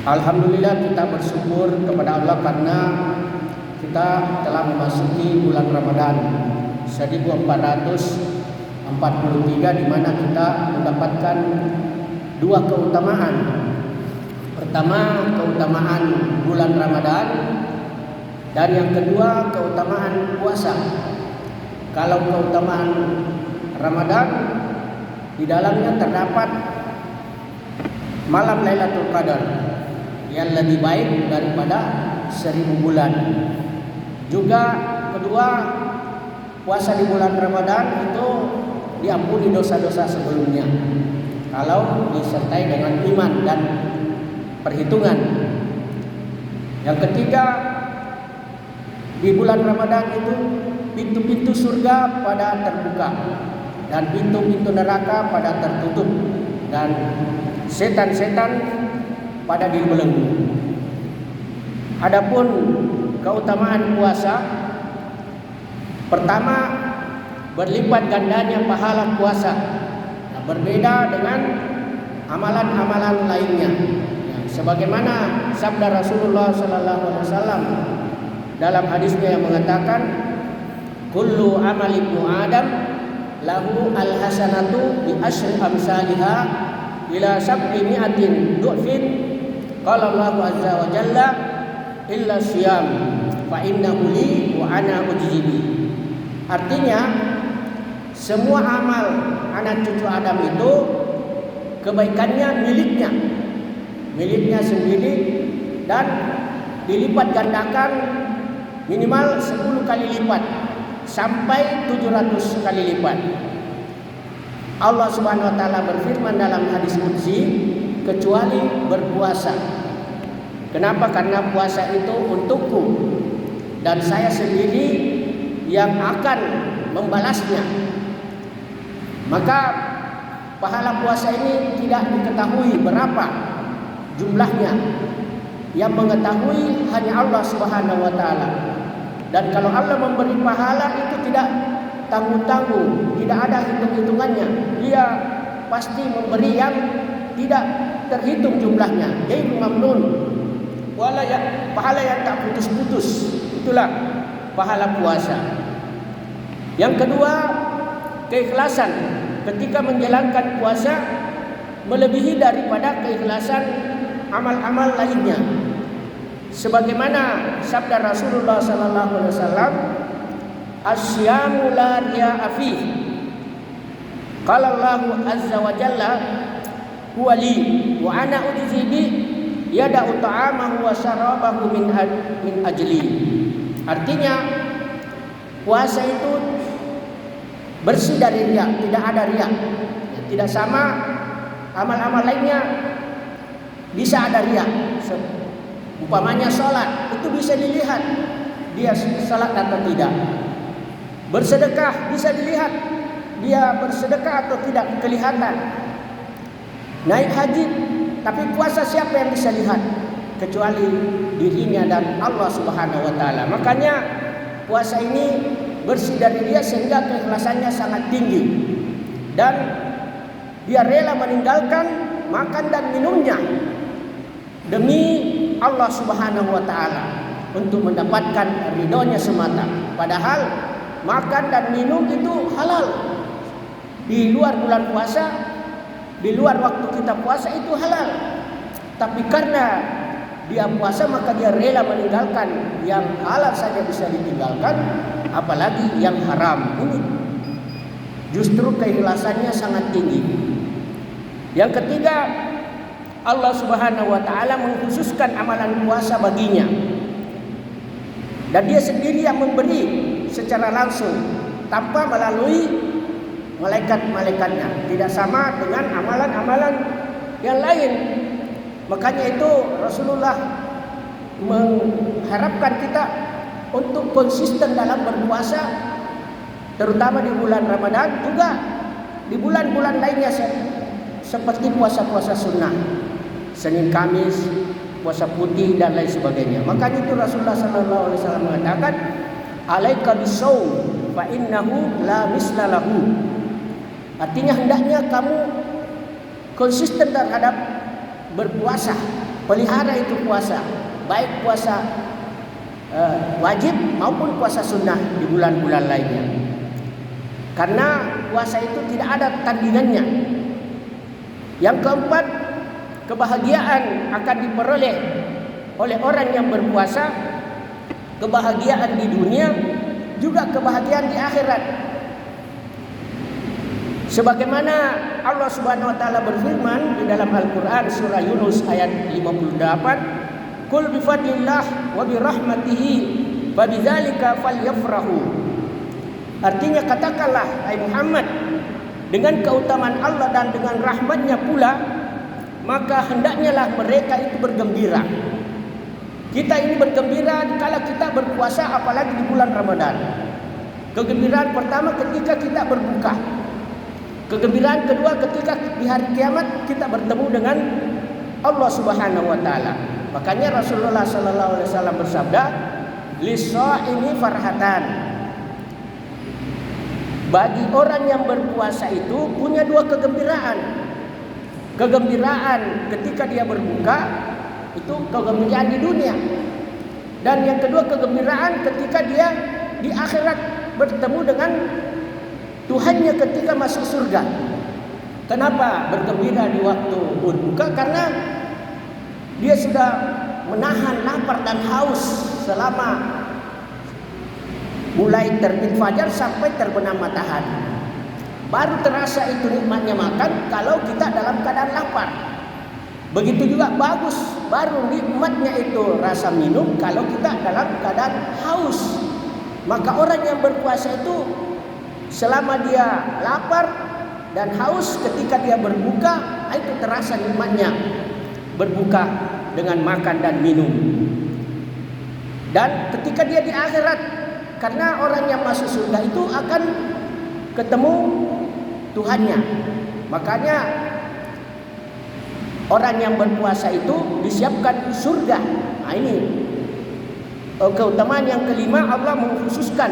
Alhamdulillah kita bersyukur kepada Allah karena kita telah memasuki bulan Ramadan 1443 di mana kita mendapatkan dua keutamaan. Pertama, keutamaan bulan Ramadan, dan yang kedua keutamaan puasa. Kalau keutamaan Ramadan, di dalamnya terdapat malam Lailatul Qadar yang lebih baik daripada 1000 bulan. Juga kedua, puasa di bulan Ramadan itu diampuni dosa-dosa sebelumnya kalau disertai dengan iman dan perhitungan. Yang ketiga, di bulan Ramadan itu pintu-pintu surga pada terbuka dan pintu-pintu neraka pada tertutup, dan setan-setan pada dibelenggu. Adapun keutamaan puasa, pertama, berlipat gandanya pahala puasa. Nah, berbeda dengan amalan-amalan lainnya. Sebagaimana sabda Rasulullah SAW dalam hadisnya yang mengatakan, kullu amal ibnu Adam lahu al-hasanatu bi asyri amsalha ila sab'i mi'atin du'fin, qala Allah azza wa jalla illa siyam fa innahu li wa ana ujzibi. Artinya, semua amal anak cucu Adam itu kebaikannya miliknya sendiri, dan dilipat gandakan minimal 10 kali lipat sampai 700 kali lipat. Allah Subhanahu wa taala berfirman dalam hadis qudsi, kecuali berpuasa. Kenapa? Karena puasa itu untukku dan saya sendiri yang akan membalasnya. Maka pahala puasa ini tidak diketahui berapa jumlahnya. Yang mengetahui hanya Allah Subhanahu wa taala. Dan kalau Allah memberi pahala itu tidak tanggung-tanggung, tidak ada hitung-hitungannya. Dia pasti memberi yang tidak terhitung jumlahnya. Ghairu mamnun. Pahala yang tak putus-putus. Itulah pahala puasa. Yang kedua, keikhlasan ketika menjalankan puasa melebihi daripada keikhlasan amal-amal lainnya. Sebagaimana sabda Rasulullah SAW, asyamu la riya'a fihi. Qala Allah azza wa jalla huwa li wa ana ujzi bi yada'u ta'amahu wa syarabahu min ajli. Artinya, puasa itu bersih dari riya, tidak ada riya. Tidak sama amal-amal lainnya, bisa ada riya. Umpamanya sholat, itu bisa dilihat dia sholat atau tidak. Bersedekah bisa dilihat dia bersedekah atau tidak, kelihatan. Naik haji, tapi puasa siapa yang bisa lihat? Kecuali dirinya dan Allah Subhanahu wa taala. Makanya puasa ini bersih dari dia sehingga keikhlasannya sangat tinggi, dan dia rela meninggalkan makan dan minumnya demi Allah Subhanahu wa taala untuk mendapatkan ridhonya semata. Padahal makan dan minum itu halal. Di luar bulan puasa, di luar waktu kita puasa itu halal. Tapi karena dia puasa maka dia rela meninggalkan yang halal saja bisa ditinggalkan, apalagi yang haram. Ini justru keikhlasannya sangat tinggi. Yang ketiga, Allah Subhanahu wa taala mengkhususkan amalan puasa baginya. Dan dia sendiri yang memberi secara langsung tanpa melalui malaikat-malaikatnya. Tidak sama dengan amalan-amalan yang lain. Makanya itu Rasulullah mengharapkan kita untuk konsisten dalam berpuasa, terutama di bulan Ramadan, juga di bulan-bulan lainnya seperti puasa-puasa sunnah, Senin Kamis, puasa putih dan lain sebagainya. Makanya itu Rasulullah SAW mengatakan, alaika bisawm fa innahu la misla lahu. Artinya hendaknya kamu konsisten terhadap berpuasa, pelihara itu puasa, baik puasa wajib maupun puasa sunnah di bulan-bulan lainnya. Karena puasa itu tidak ada tandingannya. Yang keempat, kebahagiaan akan diperoleh oleh orang yang berpuasa, kebahagiaan di dunia juga kebahagiaan di akhirat. Sebagaimana Allah Subhanahu wa taala berfirman di dalam Al-Qur'an surah Yunus ayat 58, "Qul bi fadlillah wa bi rahmatihi fa bidzalika falyafrahu." Artinya katakanlah hai Muhammad, dengan keutamaan Allah dan dengan rahmatnya pula, maka hendaknyalah mereka itu bergembira. Kita ini bergembira kalau kita berpuasa, apalagi di bulan Ramadan. Kegembiraan pertama ketika kita berbuka. Kegembiraan kedua ketika di hari kiamat kita bertemu dengan Allah Subhanahu wa taala. Makanya Rasulullah sallallahu alaihi wasallam bersabda, "Lis-shaimi farhatan." Bagi orang yang berpuasa itu punya dua kegembiraan. Kegembiraan ketika dia berbuka, itu kegembiraan di dunia. Dan yang kedua kegembiraan ketika dia di akhirat bertemu dengan Tuhannya ketika masuk surga. Kenapa bergembira di waktu berbuka? Karena dia sudah menahan lapar dan haus selama mulai terbit fajar sampai terbenam matahari. Baru terasa itu nikmatnya makan kalau kita dalam keadaan lapar. Begitu juga bagus, baru nikmatnya itu rasa minum kalau kita dalam keadaan haus. Maka orang yang berpuasa itu selama dia lapar dan haus, ketika dia berbuka, itu terasa nikmatnya berbuka dengan makan dan minum. Dan ketika dia di akhirat, karena orang yang masuk surga itu akan ketemu Tuhannya. Makanya orang yang berpuasa itu disiapkan surga. Nah ini keutamaan yang kelima, Allah mengkhususkan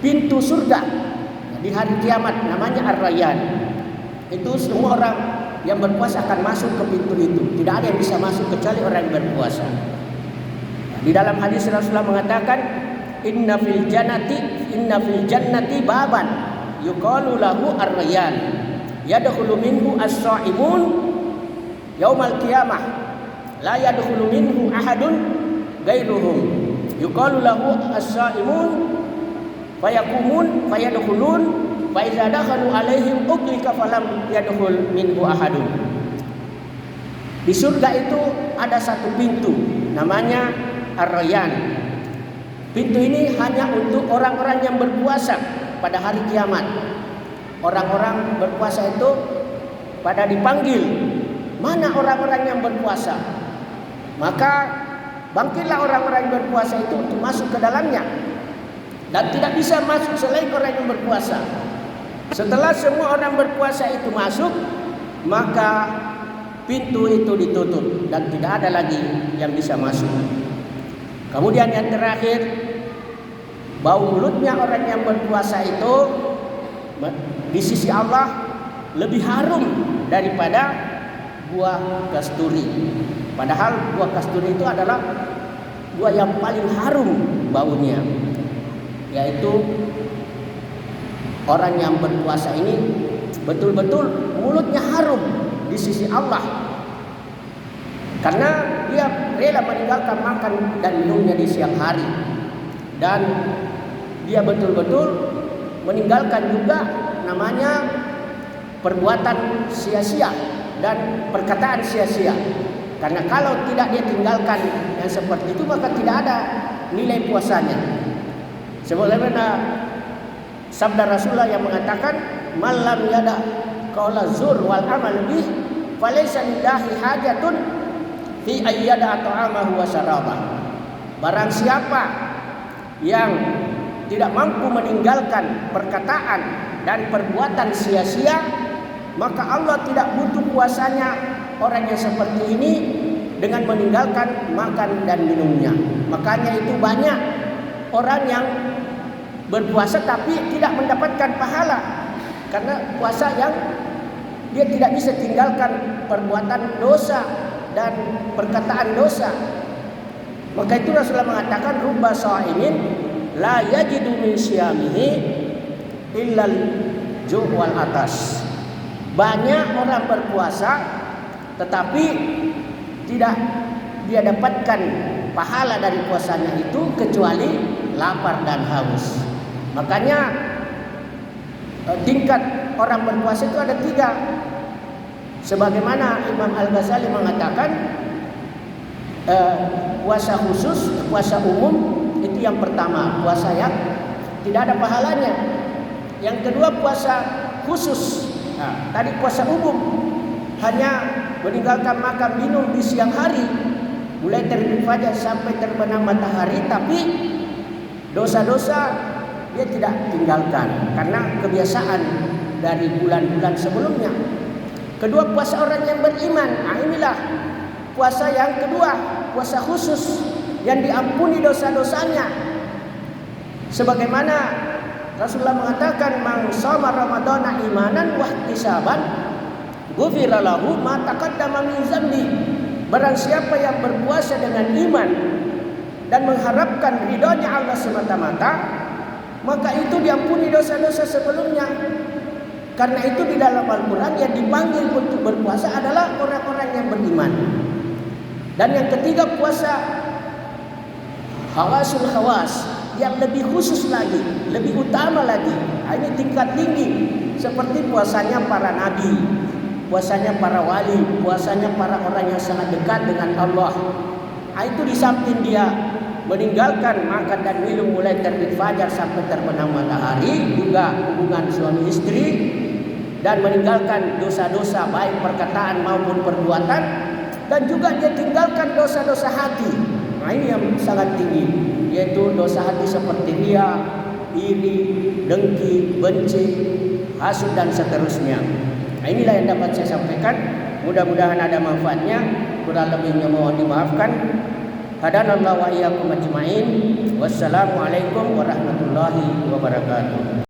pintu surga di hari kiamat, namanya Ar-Rayyan. Itu semua orang yang berpuasa akan masuk ke pintu itu. Tidak ada yang bisa masuk kecuali orang yang berpuasa. Di dalam hadis Rasulullah mengatakan, Inna fil jannati baban yuqalu lahu Ar-Rayyan yadkhulu minhu as-sha'imun yaumal qiyamah la yadkhulu minhu ahadun ghairuhum yuqalu lahu as-sha'imun fayakumun fayadkhulun fa idza dakhalu alaihim uqlika falam yadkhul minhu ahadun. Di surga itu ada satu pintu namanya Ar-Rayyan. Pintu ini hanya untuk orang-orang yang berpuasa pada hari kiamat. Orang-orang berpuasa itu pada dipanggil, mana orang-orang yang berpuasa? Maka bangkitlah orang-orang yang berpuasa itu untuk masuk ke dalamnya. Dan tidak bisa masuk selain orang yang berpuasa. Setelah semua orang berpuasa itu masuk, maka pintu itu ditutup dan tidak ada lagi yang bisa masuk. Kemudian yang terakhir, bau mulutnya orang yang berpuasa itu di sisi Allah lebih harum daripada buah kasturi. Padahal buah kasturi itu adalah buah yang paling harum baunya. Yaitu orang yang berpuasa ini betul-betul mulutnya harum di sisi Allah, karena dia rela meninggalkan makan dan minumnya di siang hari, dan dia betul-betul meninggalkan juga namanya perbuatan sia-sia dan perkataan sia-sia. Karena kalau tidak dia tinggalkan yang seperti itu, maka tidak ada nilai puasanya. Sebagaimana sabda Rasulullah yang mengatakan, "Malam yada qaula zur wal amal bih, falaysa lillahi hajatun fi ayyada ta'amahu wa syarabah." Barang siapa yang tidak mampu meninggalkan perkataan dan perbuatan sia-sia, maka Allah tidak butuh puasanya orang yang seperti ini dengan meninggalkan makan dan minumnya. Makanya itu banyak orang yang berpuasa tapi tidak mendapatkan pahala, karena puasa yang dia tidak bisa tinggalkan perbuatan dosa dan perkataan dosa. Maka itu Rasulullah mengatakan rubba sha'imin la yajidu min syiyamihi illal ju' wal atas. Banyak orang berpuasa tetapi tidak dia dapatkan pahala dari puasanya itu kecuali lapar dan haus. Makanya tingkat orang berpuasa itu ada 3. Sebagaimana Imam Al-Ghazali mengatakan puasa khusus, puasa umum itu yang pertama, puasa yang tidak ada pahalanya. Yang kedua puasa khusus. Nah, tadi puasa umum hanya meninggalkan makan minum di siang hari mulai terbit fajar sampai terbenam matahari, tapi dosa-dosa dia tidak tinggalkan karena kebiasaan dari bulan-bulan sebelumnya. Kedua, puasa orang yang beriman. Nah, inilah puasa yang kedua, puasa khusus yang diampuni dosa-dosanya. Sebagaimana Rasulullah mengatakan, "Man shoma ramadhana imanan wa ihtisaban, ghufira lahu ma taqaddama min dzambi." Barang siapa yang berpuasa dengan iman dan mengharapkan ridhonya Allah semata-mata, maka itu diampuni dosa-dosa sebelumnya. Karena itu di dalam Al-Quran yang dipanggil untuk berpuasa adalah orang-orang yang beriman. Dan yang ketiga, puasa hawasul hawas, yang lebih khusus lagi, lebih utama lagi. Ini tingkat tinggi, seperti puasanya para nabi, puasanya para wali, puasanya para orang yang sangat dekat dengan Allah. Itu di samping dia meninggalkan makan dan minum mulai terbit fajar sampai terbenam matahari, juga hubungan suami istri, dan meninggalkan dosa-dosa baik perkataan maupun perbuatan, dan juga dia tinggalkan dosa-dosa hati. Nah, ini yang sangat tinggi, yaitu dosa hati seperti riya, iri, dengki, benci, hasud dan seterusnya. Nah, inilah yang dapat saya sampaikan. Mudah-mudahan ada manfaatnya. Kurang lebihnya mohon dimaafkan. Hadanallahu wa iyyakum ajmain. Wassalamualaikum warahmatullahi wabarakatuh.